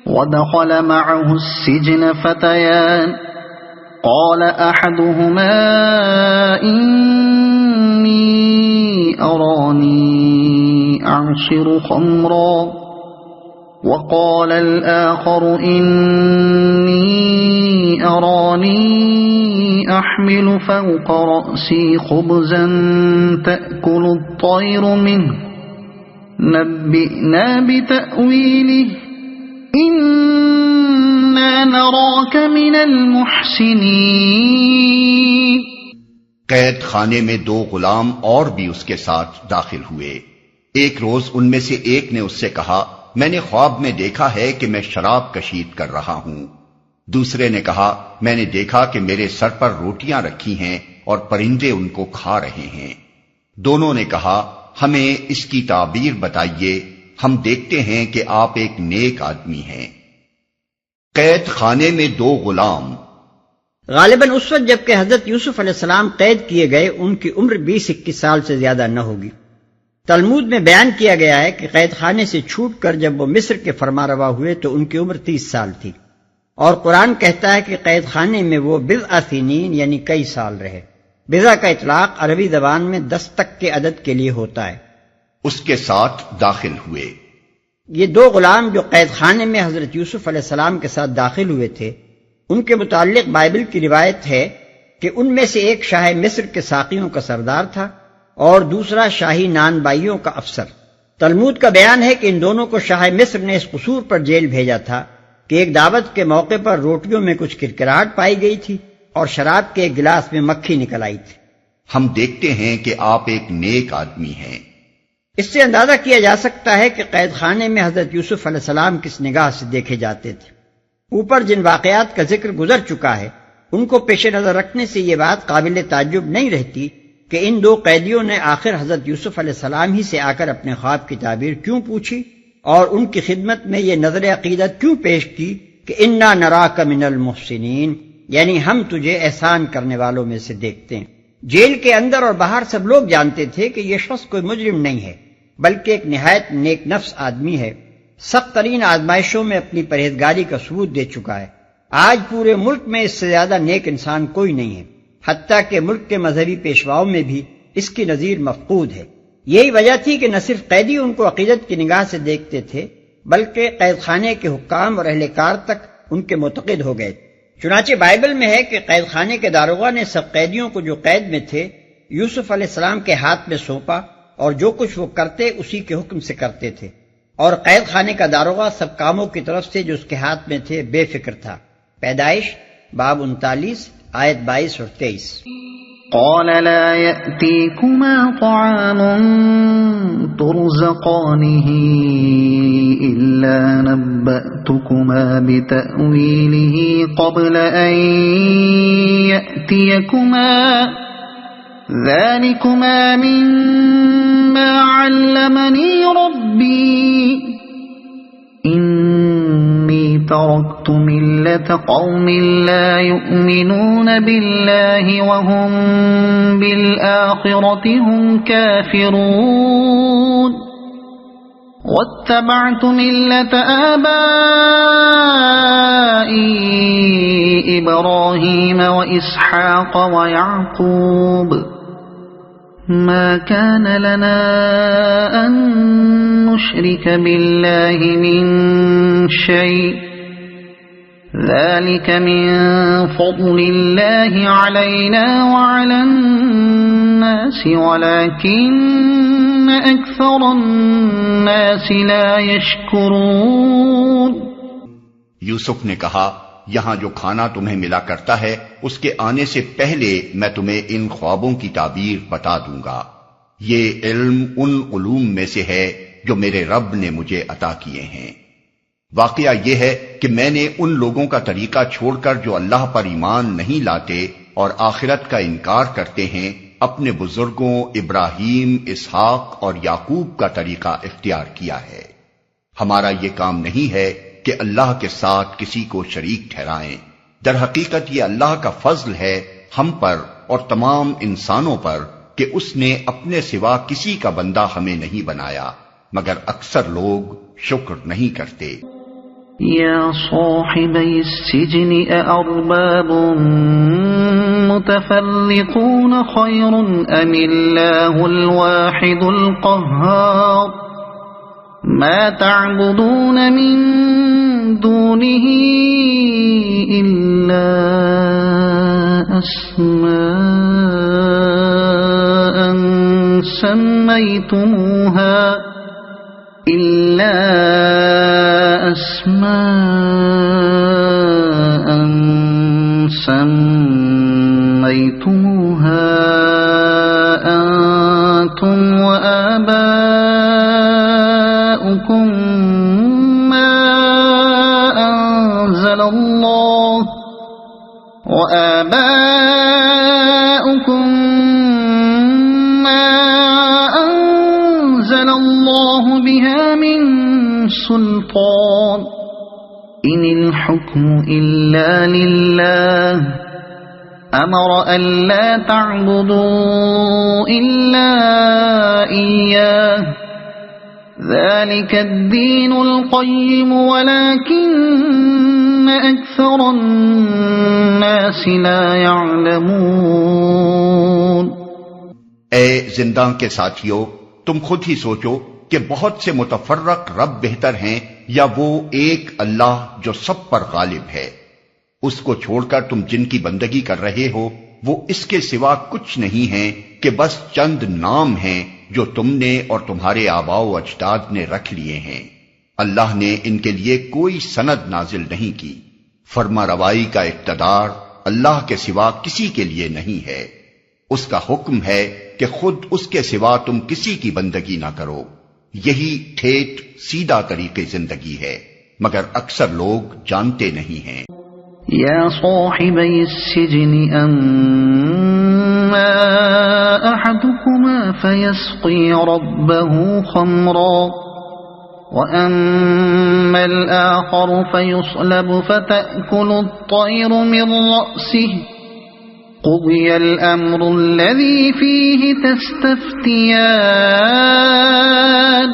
ودخل معه السجن فتيان قال أحدهما إني أراني أعصر خمرا وقال الآخر إني أراني أحمل فوق رأسي خبزا تأكل الطير منه نبئنا بتأويله إنا نراك من المحسنين۔ قید خانے میں 2 غلام اور بھی اس کے ساتھ داخل ہوئے۔ ایک روز ان میں سے ایک نے اس سے کہا، میں نے خواب میں دیکھا ہے کہ میں شراب کشید کر رہا ہوں۔ دوسرے نے کہا، میں نے دیکھا کہ میرے سر پر روٹیاں رکھی ہیں اور پرندے ان کو کھا رہے ہیں۔ دونوں نے کہا، ہمیں اس کی تعبیر بتائیے، ہم دیکھتے ہیں کہ آپ ایک نیک آدمی ہیں۔ قید خانے میں 2 غلام۔ غالباً اس وقت جبکہ حضرت یوسف علیہ السلام قید کیے گئے ان کی عمر 20-21 سال سے زیادہ نہ ہوگی۔ تلمود میں بیان کیا گیا ہے کہ قید خانے سے چھوٹ کر جب وہ مصر کے فرمانروا ہوئے تو ان کی عمر 30 سال تھی، اور قرآن کہتا ہے کہ قید خانے میں وہ بضع سنین یعنی کئی سال رہے۔ بضع کا اطلاق عربی زبان میں 10 تک کے عدد کے لیے ہوتا ہے۔ اس کے ساتھ داخل ہوئے۔ یہ 2 غلام جو قید خانے میں حضرت یوسف علیہ السلام کے ساتھ داخل ہوئے تھے، ان کے متعلق بائبل کی روایت ہے کہ ان میں سے ایک شاہ مصر کے ساقیوں کا سردار تھا اور دوسرا شاہی نان بائیوں کا افسر۔ تلمود کا بیان ہے کہ ان دونوں کو شاہ مصر نے اس قصور پر جیل بھیجا تھا کہ ایک دعوت کے موقع پر روٹیوں میں کچھ کرکراہٹ پائی گئی تھی اور شراب کے ایک گلاس میں مکھی نکل آئی تھی۔ ہم دیکھتے ہیں کہ آپ ایک نیک آدمی ہیں۔ اس سے اندازہ کیا جا سکتا ہے کہ قید خانے میں حضرت یوسف علیہ السلام کس نگاہ سے دیکھے جاتے تھے۔ اوپر جن واقعات کا ذکر گزر چکا ہے ان کو پیش نظر رکھنے سے یہ بات قابل تعجب نہیں رہتی کہ ان 2 قیدیوں نے آخر حضرت یوسف علیہ السلام ہی سے آ کر اپنے خواب کی تعبیر کیوں پوچھی اور ان کی خدمت میں یہ نظر عقیدت کیوں پیش کی کہ انا نراک من المحسنین، یعنی ہم تجھے احسان کرنے والوں میں سے دیکھتے ہیں۔ جیل کے اندر اور باہر سب لوگ جانتے تھے کہ یہ شخص کوئی مجرم نہیں ہے بلکہ ایک نہایت نیک نفس آدمی ہے، سخت ترین آزمائشوں میں اپنی پرہیزگاری کا ثبوت دے چکا ہے۔ آج پورے ملک میں اس سے زیادہ نیک انسان کوئی نہیں ہے، حتیٰ کہ ملک کے مذہبی پیشواؤں میں بھی اس کی نظیر مفقود ہے۔ یہی وجہ تھی کہ نہ صرف قیدی ان کو عقیدت کی نگاہ سے دیکھتے تھے بلکہ قید خانے کے حکام اور اہلکار تک ان کے معتقد ہو گئے۔ چنانچہ بائبل میں ہے کہ قید خانے کے داروغہ نے سب قیدیوں کو جو قید میں تھے یوسف علیہ السلام کے ہاتھ میں سونپا اور جو کچھ وہ کرتے اسی کے حکم سے کرتے تھے، اور قید خانے کا داروغہ سب کاموں کی طرف سے جو اس کے ہاتھ میں تھے بے فکر تھا۔ پیدائش باب 39 آیت 22 اور 23۔ قال لا يأتيكما طعام ترزقانه إلا نبأتكما بتأويله قبل أن يأتيكما ذلكما مما علمني ربي إني تركت ملة قوم لا يؤمنون بالله وهم بالآخرة هم كافرون واتبعت ملة آبائي إبراهيم وإسحاق ويعقوب ما كان لنا أن نشرك بالله من شيء ذلك من فضل الله علينا وعلى الناس ولكن أكثر الناس لا يشكرون۔ یوسف نے کہا، یہاں جو کھانا تمہیں ملا کرتا ہے اس کے آنے سے پہلے میں تمہیں ان خوابوں کی تعبیر بتا دوں گا۔ یہ علم ان علوم میں سے ہے جو میرے رب نے مجھے عطا کیے ہیں۔ واقعہ یہ ہے کہ میں نے ان لوگوں کا طریقہ چھوڑ کر جو اللہ پر ایمان نہیں لاتے اور آخرت کا انکار کرتے ہیں، اپنے بزرگوں ابراہیم، اسحاق اور یعقوب کا طریقہ اختیار کیا ہے۔ ہمارا یہ کام نہیں ہے کہ اللہ کے ساتھ کسی کو شریک ٹھہرائیں، در حقیقت یہ اللہ کا فضل ہے ہم پر اور تمام انسانوں پر کہ اس نے اپنے سوا کسی کا بندہ ہمیں نہیں بنایا، مگر اکثر لوگ شکر نہیں کرتے۔ يا صاحبي السجن أأرباب متفرقون خير أم الله الواحد القهار ما تعبدون من دونه إلا أسماء سميتموها أنتم وآباؤكم ما أنزل الله بها من سلطان إن الحكم إلا لله أمر ألا تعبدوا إلا إياه ذلك الدين القيم ولكن أكثر الناس لا يعلمون۔ اے زنداں کے ساتھیو، تم خود ہی سوچو کہ بہت سے متفرق رب بہتر ہیں یا وہ ایک اللہ جو سب پر غالب ہے؟ اس کو چھوڑ کر تم جن کی بندگی کر رہے ہو وہ اس کے سوا کچھ نہیں ہیں کہ بس چند نام ہیں جو تم نے اور تمہارے آباء و اجداد نے رکھ لیے ہیں۔ اللہ نے ان کے لیے کوئی سند نازل نہیں کی۔ فرما روائی کا اقتدار اللہ کے سوا کسی کے لیے نہیں ہے۔ اس کا حکم ہے کہ خود اس کے سوا تم کسی کی بندگی نہ کرو۔ یہی ٹھیٹ سیدھا طریقے زندگی ہے، مگر اکثر لوگ جانتے نہیں ہیں۔ یا صاحبی السجن اما احدکما فیسقی ربه خمرا واما الاخر فیصلب فتأکل الطیر من رأسه قضی الامر الذی فیہ تستفتیان۔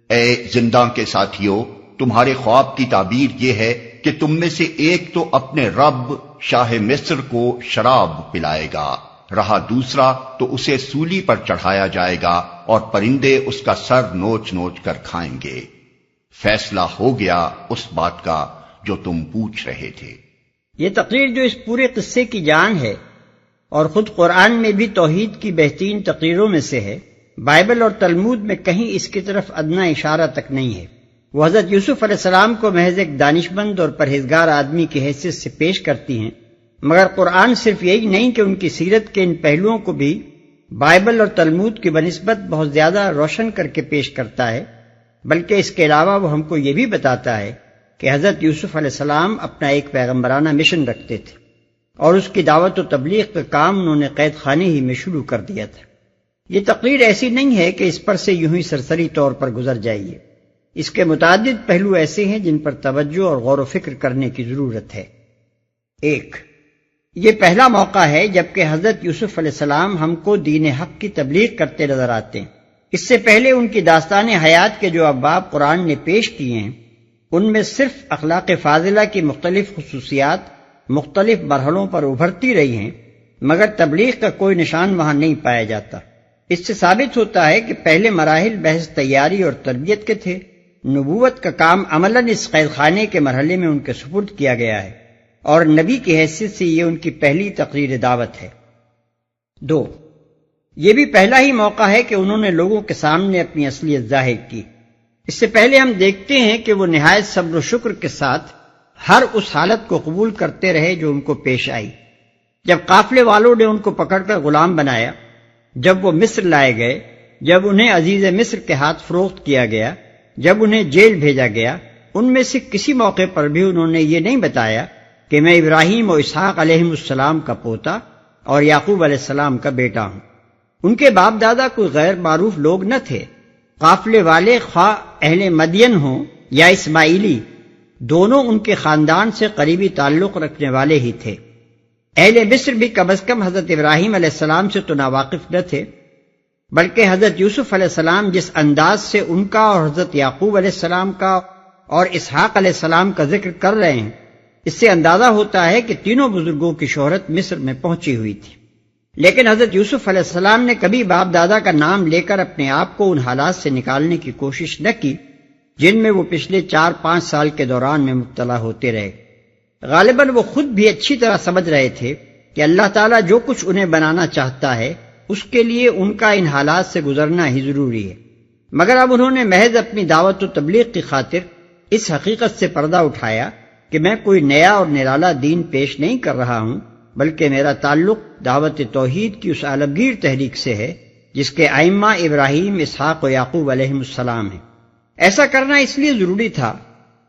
اے زنداں کے ساتھیو، تمہارے خواب کی تعبیر یہ ہے کہ تم میں سے ایک تو اپنے رب شاہ مصر کو شراب پلائے گا، رہا دوسرا تو اسے سولی پر چڑھایا جائے گا اور پرندے اس کا سر نوچ نوچ کر کھائیں گے۔ فیصلہ ہو گیا اس بات کا جو تم پوچھ رہے تھے۔ یہ تقریر جو اس پورے قصے کی جان ہے اور خود قرآن میں بھی توحید کی بہترین تقریروں میں سے ہے، بائبل اور تلمود میں کہیں اس کی طرف ادنا اشارہ تک نہیں ہے۔ وہ حضرت یوسف علیہ السلام کو محض ایک دانشمند اور پرہیزگار آدمی کی حیثیت سے پیش کرتی ہیں، مگر قرآن صرف یہی نہیں کہ ان کی سیرت کے ان پہلوؤں کو بھی بائبل اور تلمود کی بنسبت بہت زیادہ روشن کر کے پیش کرتا ہے، بلکہ اس کے علاوہ وہ ہم کو یہ بھی بتاتا ہے کہ حضرت یوسف علیہ السلام اپنا ایک پیغمبرانہ مشن رکھتے تھے اور اس کی دعوت و تبلیغ کا کام انہوں نے قید خانے ہی میں شروع کر دیا تھا۔ یہ تقریر ایسی نہیں ہے کہ اس پر سے یوں ہی سرسری طور پر گزر جائیے، اس کے متعدد پہلو ایسے ہیں جن پر توجہ اور غور و فکر کرنے کی ضرورت ہے۔ ایک، یہ پہلا موقع ہے جبکہ حضرت یوسف علیہ السلام ہم کو دین حق کی تبلیغ کرتے نظر آتے ہیں۔ اس سے پہلے ان کی داستان حیات کے جو ابواب قرآن نے پیش کیے ہیں ان میں صرف اخلاق فاضلہ کی مختلف خصوصیات مختلف مرحلوں پر ابھرتی رہی ہیں، مگر تبلیغ کا کوئی نشان وہاں نہیں پایا جاتا۔ اس سے ثابت ہوتا ہے کہ پہلے مراحل محض تیاری اور تربیت کے تھے، نبوت کا کام عملاً اس قید خانے کے مرحلے میں ان کے سپرد کیا گیا ہے، اور نبی کی حیثیت سے یہ ان کی پہلی تقریر دعوت ہے۔ دو، یہ بھی پہلا ہی موقع ہے کہ انہوں نے لوگوں کے سامنے اپنی اصلیت ظاہر کی۔ اس سے پہلے ہم دیکھتے ہیں کہ وہ نہایت صبر و شکر کے ساتھ ہر اس حالت کو قبول کرتے رہے جو ان کو پیش آئی۔ جب قافلے والوں نے ان کو پکڑ کر غلام بنایا، جب وہ مصر لائے گئے، جب انہیں عزیز مصر کے ہاتھ فروخت کیا گیا، جب انہیں جیل بھیجا گیا، ان میں سے کسی موقع پر بھی انہوں نے یہ نہیں بتایا کہ میں ابراہیم و اسحاق علیہ السلام کا پوتا اور یعقوب علیہ السلام کا بیٹا ہوں۔ ان کے باپ دادا کوئی غیر معروف لوگ نہ تھے۔ قافلے والے خواہ اہل مدین ہوں یا اسماعیلی، دونوں ان کے خاندان سے قریبی تعلق رکھنے والے ہی تھے۔ اہل مصر بھی کم از کم حضرت ابراہیم علیہ السلام سے تو ناواقف نہ تھے، بلکہ حضرت یوسف علیہ السلام جس انداز سے ان کا اور حضرت یعقوب علیہ السلام کا اور اسحاق علیہ السلام کا ذکر کر رہے ہیں، اس سے اندازہ ہوتا ہے کہ تینوں بزرگوں کی شہرت مصر میں پہنچی ہوئی تھی۔ لیکن حضرت یوسف علیہ السلام نے کبھی باپ دادا کا نام لے کر اپنے آپ کو ان حالات سے نکالنے کی کوشش نہ کی جن میں وہ پچھلے 4-5 سال کے دوران میں مبتلا ہوتے رہے۔ غالباً وہ خود بھی اچھی طرح سمجھ رہے تھے کہ اللہ تعالیٰ جو کچھ انہیں بنانا چاہتا ہے اس کے لیے ان کا ان حالات سے گزرنا ہی ضروری ہے، مگر اب انہوں نے محض اپنی دعوت و تبلیغ کی خاطر اس حقیقت سے پردہ اٹھایا کہ میں کوئی نیا اور نرالا دین پیش نہیں کر رہا ہوں، بلکہ میرا تعلق دعوت توحید کی اس عالمگیر تحریک سے ہے جس کے ائمہ ابراہیم، اسحاق و یعقوب علیہم السلام ہیں۔ ایسا کرنا اس لیے ضروری تھا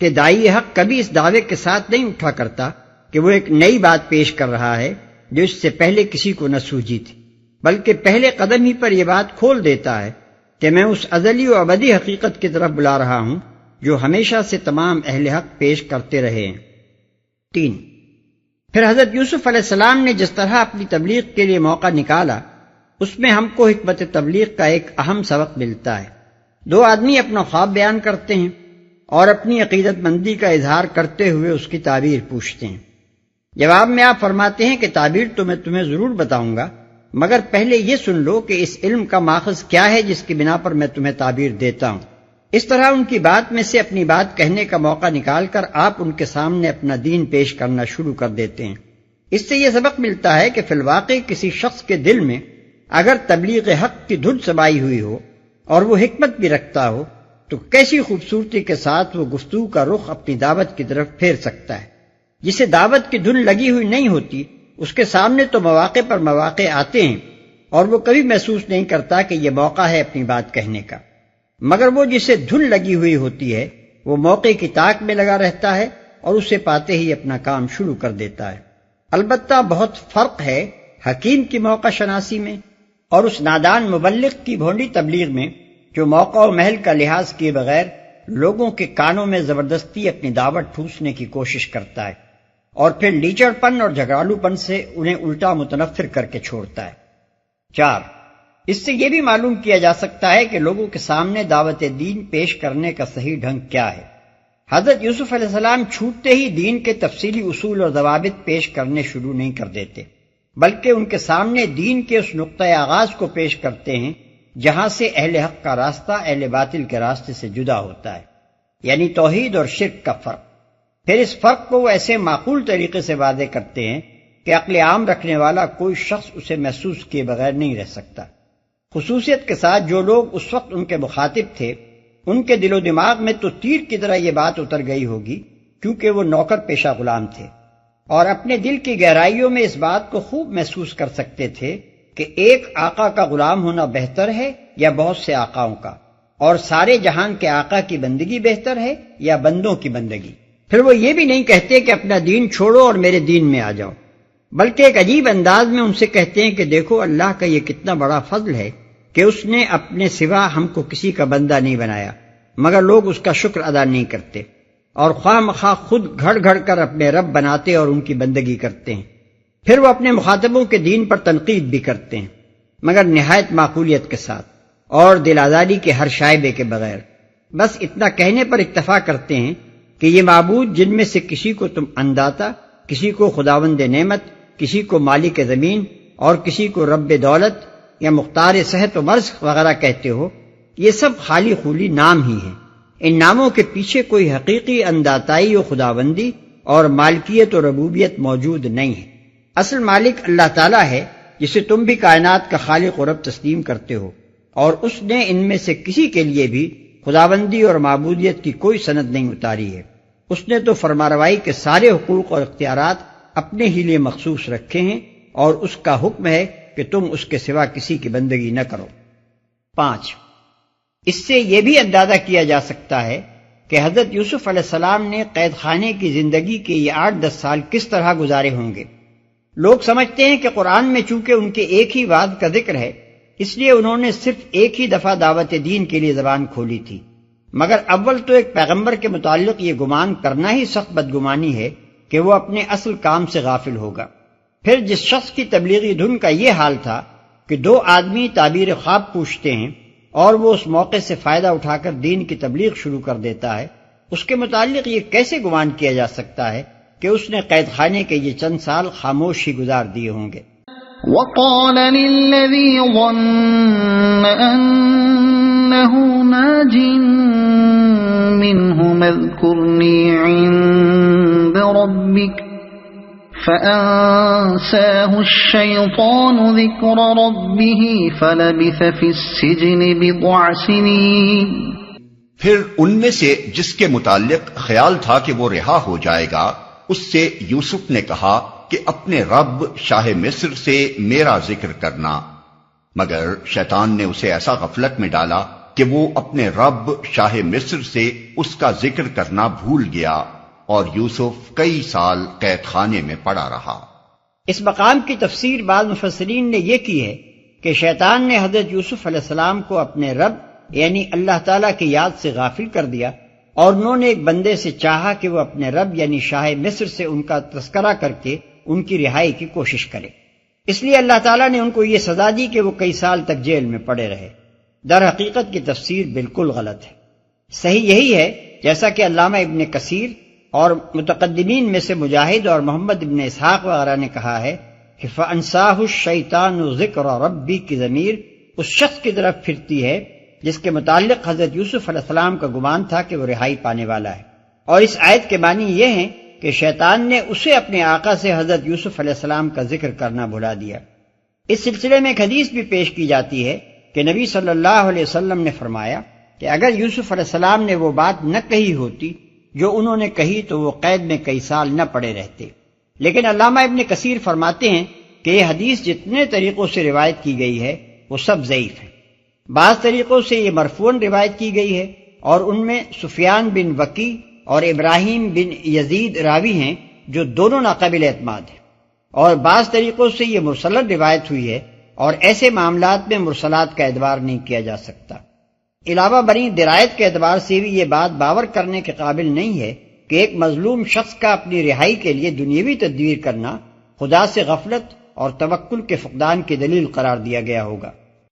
کہ داعی حق کبھی اس دعوے کے ساتھ نہیں اٹھا کرتا کہ وہ ایک نئی بات پیش کر رہا ہے جو اس سے پہلے کسی کو نہ سوجی تھی، بلکہ پہلے قدم ہی پر یہ بات کھول دیتا ہے کہ میں اس ازلی و ابدی حقیقت کی طرف بلا رہا ہوں جو ہمیشہ سے تمام اہل حق پیش کرتے رہے ہیں۔ 3، پھر حضرت یوسف علیہ السلام نے جس طرح اپنی تبلیغ کے لیے موقع نکالا اس میں ہم کو حکمت تبلیغ کا ایک اہم سبق ملتا ہے۔ 2 آدمی اپنا خواب بیان کرتے ہیں اور اپنی عقیدت مندی کا اظہار کرتے ہوئے اس کی تعبیر پوچھتے ہیں۔ جواب میں آپ فرماتے ہیں کہ تعبیر تو میں تمہیں ضرور بتاؤں گا، مگر پہلے یہ سن لو کہ اس علم کا ماخذ کیا ہے جس کی بنا پر میں تمہیں تعبیر دیتا ہوں۔ اس طرح ان کی بات میں سے اپنی بات کہنے کا موقع نکال کر آپ ان کے سامنے اپنا دین پیش کرنا شروع کر دیتے ہیں۔ اس سے یہ سبق ملتا ہے کہ فی الواقع کسی شخص کے دل میں اگر تبلیغ حق کی دھن سمائی ہوئی ہو اور وہ حکمت بھی رکھتا ہو تو کیسی خوبصورتی کے ساتھ وہ گفتگو کا رخ اپنی دعوت کی طرف پھیر سکتا ہے۔ جسے دعوت کی دھن لگی ہوئی نہیں ہوتی اس کے سامنے تو مواقع پر مواقع آتے ہیں اور وہ کبھی محسوس نہیں کرتا کہ یہ موقع ہے اپنی بات کہنے کا، مگر وہ جسے دھن لگی ہوئی ہوتی ہے وہ موقع کی تاک میں لگا رہتا ہے اور اسے پاتے ہی اپنا کام شروع کر دیتا ہے۔ البتہ بہت فرق ہے حکیم کی موقع شناسی میں اور اس نادان مبلغ کی بھونڈی تبلیغ میں جو موقع و محل کا لحاظ کیے بغیر لوگوں کے کانوں میں زبردستی اپنی دعوت ٹھوسنے کی کوشش کرتا ہے اور پھر لیچڑ پن اور جھگڑالو پن سے انہیں الٹا متنفر کر کے چھوڑتا ہے۔ 4، اس سے یہ بھی معلوم کیا جا سکتا ہے کہ لوگوں کے سامنے دعوت دین پیش کرنے کا صحیح ڈھنگ کیا ہے۔ حضرت یوسف علیہ السلام چھوٹتے ہی دین کے تفصیلی اصول اور ضوابط پیش کرنے شروع نہیں کر دیتے، بلکہ ان کے سامنے دین کے اس نقطۂ آغاز کو پیش کرتے ہیں جہاں سے اہل حق کا راستہ اہل باطل کے راستے سے جدا ہوتا ہے، یعنی توحید اور شرک کا فرق۔ پھر اس فرق کو وہ ایسے معقول طریقے سے واضح کرتے ہیں کہ عقل عام رکھنے والا کوئی شخص اسے محسوس کیے بغیر نہیں رہ سکتا۔ خصوصیت کے ساتھ جو لوگ اس وقت ان کے مخاطب تھے ان کے دل و دماغ میں تو تیر کی طرح یہ بات اتر گئی ہوگی، کیونکہ وہ نوکر پیشہ غلام تھے اور اپنے دل کی گہرائیوں میں اس بات کو خوب محسوس کر سکتے تھے کہ ایک آقا کا غلام ہونا بہتر ہے یا بہت سے آقاؤں کا، اور سارے جہان کے آقا کی بندگی بہتر ہے یا بندوں کی بندگی۔ پھر وہ یہ بھی نہیں کہتے کہ اپنا دین چھوڑو اور میرے دین میں آ جاؤ، بلکہ ایک عجیب انداز میں ان سے کہتے ہیں کہ دیکھو اللہ کا یہ کتنا بڑا فضل ہے کہ اس نے اپنے سوا ہم کو کسی کا بندہ نہیں بنایا، مگر لوگ اس کا شکر ادا نہیں کرتے اور خواہ مخواہ خود گھڑ گھڑ کر اپنے رب بناتے اور ان کی بندگی کرتے ہیں۔ پھر وہ اپنے مخاطبوں کے دین پر تنقید بھی کرتے ہیں، مگر نہایت معقولیت کے ساتھ اور دل آزاری کے ہر شائبے کے بغیر۔ بس اتنا کہنے پر اکتفا کرتے ہیں کہ یہ معبود جن میں سے کسی کو تم انداتا، کسی کو خداوند نعمت، کسی کو مالک زمین اور کسی کو رب دولت یا مختار صحت و مرض وغیرہ کہتے ہو، یہ سب خالی خولی نام ہی ہیں۔ ان ناموں کے پیچھے کوئی حقیقی انداتائی و خداوندی اور مالکیت و ربوبیت موجود نہیں ہے۔ اصل مالک اللہ تعالیٰ ہے جسے تم بھی کائنات کا خالق و رب تسلیم کرتے ہو، اور اس نے ان میں سے کسی کے لیے بھی خداوندی اور معبودیت کی کوئی سند نہیں اتاری ہے۔ اس نے تو فرمانروائی کے سارے حقوق اور اختیارات اپنے ہی لیے مخصوص رکھے ہیں اور اس کا حکم ہے کہ تم اس کے سوا کسی کی بندگی نہ کرو۔ 5، اس سے یہ بھی اندازہ کیا جا سکتا ہے کہ حضرت یوسف علیہ السلام نے قید خانے کی زندگی کے یہ 8-10 سال کس طرح گزارے ہوں گے۔ لوگ سمجھتے ہیں کہ قرآن میں چونکہ ان کے ایک ہی وعد کا ذکر ہے اس لیے انہوں نے صرف ایک ہی دفعہ دعوت دین کے لیے زبان کھولی تھی، مگر اول تو ایک پیغمبر کے متعلق یہ گمان کرنا ہی سخت بدگمانی ہے کہ وہ اپنے اصل کام سے غافل ہوگا۔ پھر جس شخص کی تبلیغی دھن کا یہ حال تھا کہ 2 آدمی تعبیر خواب پوچھتے ہیں اور وہ اس موقع سے فائدہ اٹھا کر دین کی تبلیغ شروع کر دیتا ہے، اس کے متعلق یہ کیسے گمان کیا جا سکتا ہے کہ اس نے قید خانے کے یہ چند سال خاموش ہی گزار دیے ہوں گے؟ وقال للذي ظن أنه ناج منه اذكرني عند ربك فأنساه الشيطان ذكر ربه فلبث في السجن بضع سنين. پھر ان میں سے جس کے متعلق خیال تھا کہ وہ رہا ہو جائے گا، اس سے یوسف نے کہا کہ اپنے رب شاہ مصر سے میرا ذکر کرنا، مگر شیطان نے اسے ایسا غفلت میں ڈالا کہ وہ اپنے رب شاہ مصر سے اس کا ذکر کرنا بھول گیا، اور یوسف کئی سال قید خانے میں پڑا رہا۔ اس مقام کی تفسیر بعض مفسرین نے یہ کی ہے کہ شیطان نے حضرت یوسف علیہ السلام کو اپنے رب یعنی اللہ تعالیٰ کی یاد سے غافل کر دیا، اور انہوں نے ایک بندے سے چاہا کہ وہ اپنے رب یعنی شاہ مصر سے ان کا تذکرہ کر کے ان کی رہائی کی کوشش کرے۔ اس لیے اللہ تعالیٰ نے ان کو یہ سزا دی کہ وہ کئی سال تک جیل میں پڑے رہے۔ در حقیقت کی تفسیر بالکل غلط ہے۔ صحیح یہی ہے جیسا کہ علامہ ابن کثیر اور متقدمین میں سے مجاہد اور محمد ابن اسحاق وغیرہ نے کہا ہے کہ فَأَنْسَاهُ الشَّيْطَانُ ذِكْرَ رَبِّ کی ضمیر اس شخص کی طرف پھرتی ہے جس کے متعلق حضرت یوسف علیہ السلام کا گمان تھا کہ وہ رہائی پانے والا ہے، اور اس آیت کے معنی یہ ہیں کہ شیطان نے اسے اپنے آقا سے حضرت یوسف علیہ السلام کا ذکر کرنا بھلا دیا۔ اس سلسلے میں ایک حدیث بھی پیش کی جاتی ہے کہ نبی صلی اللہ علیہ وسلم نے فرمایا کہ اگر یوسف علیہ السلام نے وہ بات نہ کہی ہوتی جو انہوں نے کہی تو وہ قید میں کئی سال نہ پڑے رہتے۔ لیکن علامہ ابن کثیر فرماتے ہیں کہ یہ حدیث جتنے طریقوں سے روایت کی گئی ہے وہ سب ضعیف ہے۔ بعض طریقوں سے یہ مرفوعاً روایت کی گئی ہے، اور ان میں سفیان بن وکی اور ابراہیم بن یزید راوی ہیں جو دونوں ناقابل اعتماد ہیں، اور بعض طریقوں سے یہ مرسلن روایت ہوئی ہے، اور ایسے معاملات میں مرسلات کا اعتبار نہیں کیا جا سکتا۔ علاوہ بری درایت کے اعتبار سے بھی یہ بات باور کرنے کے قابل نہیں ہے کہ ایک مظلوم شخص کا اپنی رہائی کے لیے دنیاوی تدبیر کرنا خدا سے غفلت اور توکل کے فقدان کی دلیل قرار دیا گیا ہوگا۔